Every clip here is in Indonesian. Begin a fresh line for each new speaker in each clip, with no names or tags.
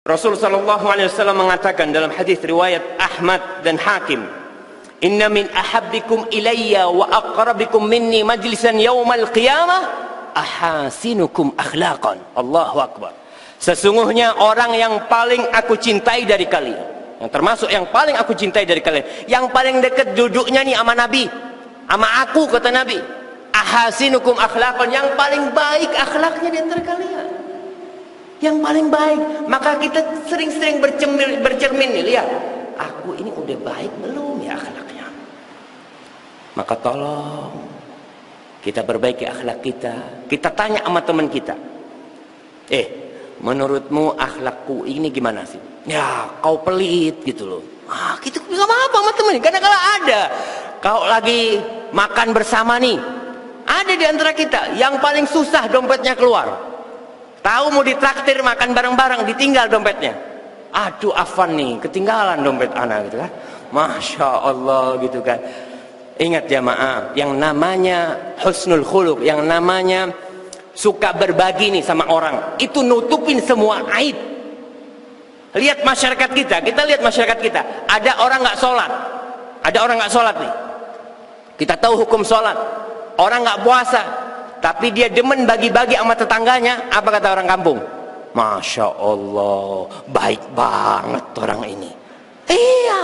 Rasul sallallahu alaihi wasallam mengatakan dalam hadis riwayat Ahmad dan Hakim, "Inna min ahabbikum ilayya wa aqrabikum minni majlisan yaumal qiyamah ahasinukum akhlaqan." Allahu akbar. Sesungguhnya orang yang paling aku cintai dari kalian, yang termasuk yang paling aku cintai dari kalian, yang paling dekat duduknya nih sama Nabi, sama aku, kata Nabi, ahasinukum akhlaqan, yang paling baik akhlaknya di antara kalian, yang paling baik. Maka kita sering-sering bercermin nih, lihat, aku ini udah baik belum ya akhlaknya? Maka tolong kita perbaiki akhlak kita. Kita tanya sama teman kita, menurutmu akhlakku ini gimana sih? Ya, kau pelit gitu loh. Kita nggak apa-apa sama temen. Karena kalau ada, kau lagi makan bersama nih, ada di antara kita yang paling susah dompetnya keluar. Tahu mau ditraktir makan bareng-bareng, ditinggal dompetnya. Aduh, afan nih, ketinggalan dompet anak gitu kan. Masya Allah gitu kan. Ingat jamaah, yang namanya husnul khuluq, yang namanya suka berbagi nih sama orang, itu nutupin semua aib. Lihat masyarakat kita lihat masyarakat kita. Ada orang nggak sholat, nih. Kita tahu hukum sholat. Orang nggak puasa, tapi dia demen bagi-bagi sama tetangganya. Apa kata orang kampung? Masya Allah, baik banget orang ini. Iya.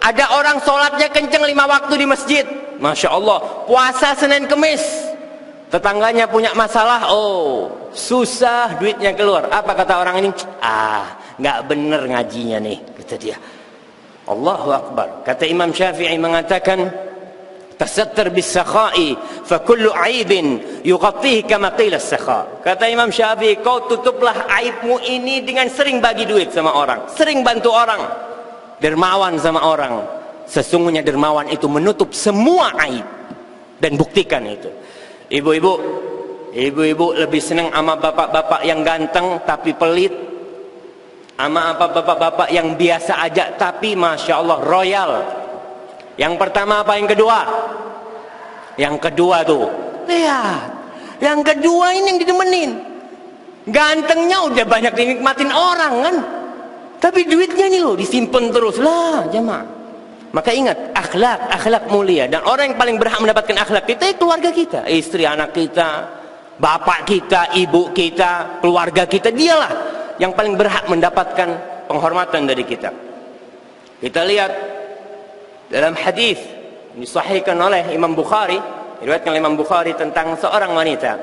Ada orang sholatnya kenceng 5 waktu di masjid. Masya Allah, puasa Senin Kemis. Tetangganya punya masalah, susah duitnya keluar. Apa kata orang ini? Nggak bener ngajinya nih, kata dia. Allahu Akbar. Kata Imam Syafi'i mengatakan, tasattar bis sakha'i fa kullu aibin yughatihi kama qila as-sakha. Kata Imam Syafi'i, kau tutuplah aibmu ini dengan sering bagi duit sama orang, sering bantu orang, dermawan sama orang. Sesungguhnya dermawan itu menutup semua aib. Dan buktikan itu. Ibu-ibu lebih senang sama bapak-bapak yang ganteng tapi pelit, sama apa bapak-bapak yang biasa aja tapi Masya Allah royal. Yang pertama apa, yang kedua? Yang kedua tuh, lihat, yang kedua ini yang didemenin. Gantengnya udah banyak dinikmatin orang kan, tapi duitnya nih loh disimpan terus lah jemaah. Maka ingat, akhlak mulia. Dan orang yang paling berhak mendapatkan akhlak kita, keluarga kita, istri, anak kita, bapak kita, ibu kita, keluarga kita. Dialah yang paling berhak mendapatkan penghormatan dari kita. Kita lihat dalam hadis disahihkan oleh Imam Bukhari, diriwayatkan oleh Imam Bukhari tentang seorang wanita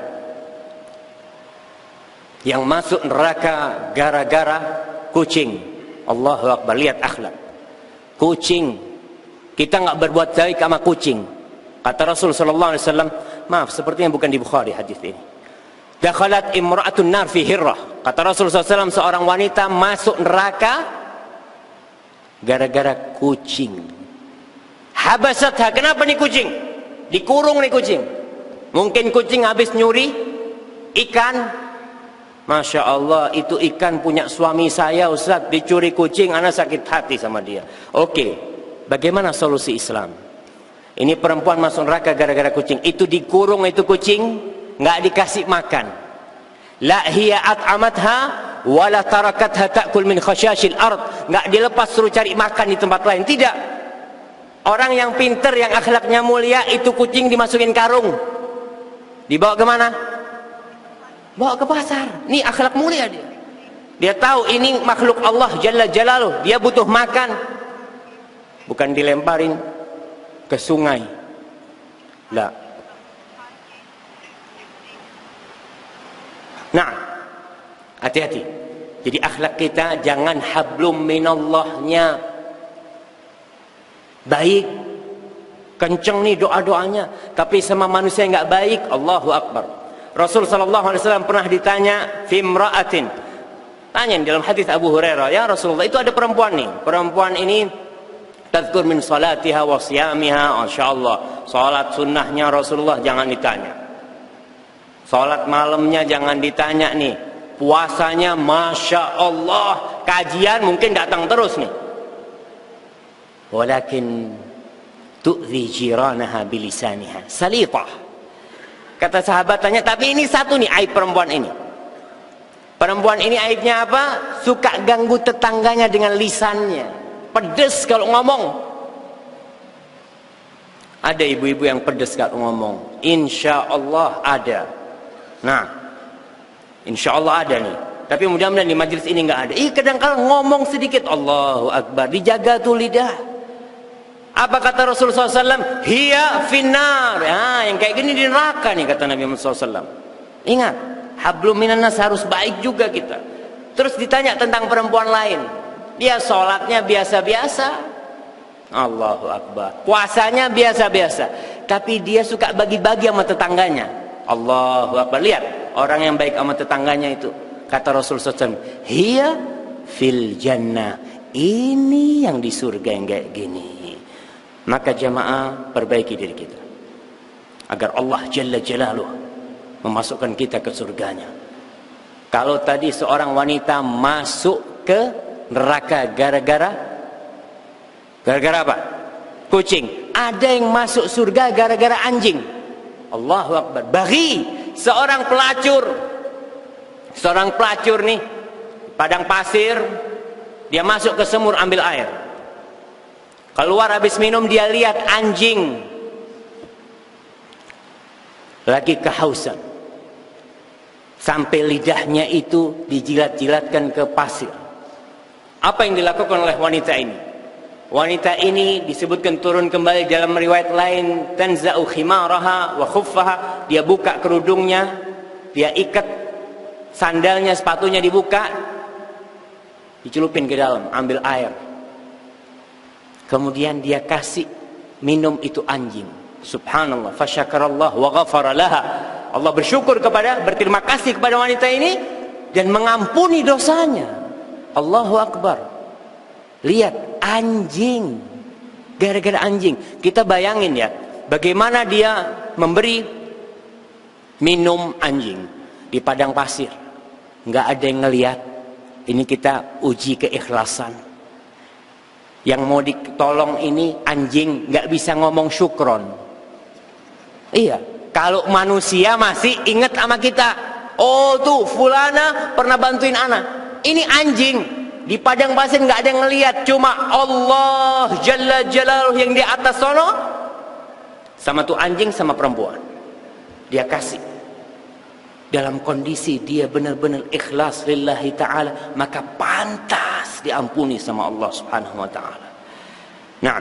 yang masuk neraka gara-gara kucing. Allahu Akbar. Lihat akhlak kucing. Kita nggak berbuat baik sama kucing. Kata Rasul sallallahu alaihi wasallam, maaf, sepertinya bukan di Bukhari hadis ini. Dakhalat imra'atun nar fi hirrah. Kata Rasul sallallahu alaihi wasallam, seorang wanita masuk neraka gara-gara kucing. Habasatha, kenapa nih kucing? Dikurung nih kucing. Mungkin kucing habis nyuri ikan. Masya Allah, itu ikan punya suami saya, Ustaz, dicuri kucing, anak sakit hati sama dia. Oke. Bagaimana solusi Islam? Ini perempuan masuk neraka gara-gara kucing. Itu dikurung, itu kucing, nggak dikasih makan. La hiya at'amatha wa la tarakatha ta'kul min khashashil ard. Nggak dilepas suruh cari makan di tempat lain. Tidak. Orang yang pinter, yang akhlaknya mulia, itu kucing dimasukin karung. Dibawa kemana? Bawa ke pasar. Ini akhlak mulia dia. Dia tahu ini makhluk Allah Jalla Jalaluh. Dia butuh makan. Bukan dilemparin ke sungai. Lah. Nah, hati-hati. Jadi akhlak kita jangan hablum minallahnya baik, kenceng nih doa-doanya, tapi sama manusia yang nggak baik, Allahu Akbar. Rasul sallallahu alaihi wasallam pernah ditanya fimra'atin. Tanya dalam hadis Abu Hurairah, ya Rasulullah, itu ada perempuan nih. Perempuan ini tadzkur min salatiha wa siyamiha, masyaallah. Salat sunnahnya Rasulullah jangan ditanya. Salat malamnya jangan ditanya nih. Puasanya Masya Allah. Kajian mungkin datang terus nih. Walakin tu'zi jiranaha bilisaniha salitah. Kata sahabat tanya, tapi ini satu nih aib perempuan ini. Perempuan ini aibnya apa? Suka ganggu tetangganya dengan lisannya. Pedes kalau ngomong. Ada ibu-ibu yang pedes kalau ngomong. Insya Allah ada. Nah, insya Allah ada nih. Tapi mudah-mudahan di majelis ini nggak ada. Kadang-kadang ngomong sedikit, Allahu Akbar, dijaga tuh lidah. Apa kata Rasulullah SAW? Hiya finnar. Yang kayak gini di neraka nih, kata Nabi Muhammad SAW. Ingat, hablum minan nas, harus baik juga kita. Terus ditanya tentang perempuan lain. Dia sholatnya biasa-biasa. Allahu Akbar. Puasanya biasa-biasa. Tapi dia suka bagi-bagi sama tetangganya. Allahu Akbar. Lihat, orang yang baik sama tetangganya itu. Kata Rasulullah SAW, hiya fil jannah. Ini yang di surga yang kayak gini. Maka jamaah, perbaiki diri kita agar Allah Jalla Jalaluh memasukkan kita ke surganya. Kalau tadi seorang wanita masuk ke neraka gara-gara apa? Kucing. Ada yang masuk surga gara-gara anjing. Allahu Akbar. Baghi, seorang pelacur nih, padang pasir, dia masuk ke sumur ambil air. Keluar habis minum, dia lihat anjing lagi kehausan. Sampai lidahnya itu dijilat-jilatkan ke pasir. Apa yang dilakukan oleh wanita ini? Wanita ini disebutkan turun kembali dalam riwayat lain, tanza'u khimaraha wa khuffaha. Dia buka kerudungnya, dia ikat sandalnya, sepatunya dibuka, dicelupin ke dalam, ambil air. Kemudian dia kasih minum itu anjing. Subhanallah, fasyakarallah wa ghafara laha. Allah berterima kasih kepada wanita ini dan mengampuni dosanya. Allahu Akbar. Lihat, anjing. Gara-gara anjing. Kita bayangin ya, bagaimana dia memberi minum anjing di padang pasir. Nggak ada yang ngelihat. Ini kita uji keikhlasan. Yang mau ditolong ini anjing, nggak bisa ngomong syukron. Iya, kalau manusia masih ingat sama kita. Oh tuh, fulana pernah bantuin anak. Ini anjing di padang pasir, nggak ada yang ngelihat, cuma Allah Jalla Jalaluh yang di atas sono sama tuh anjing sama perempuan. Dia kasih. Dalam kondisi dia benar-benar ikhlas lillahi ta'ala, maka pantas diampuni sama Allah subhanahu wa ta'ala. Nah,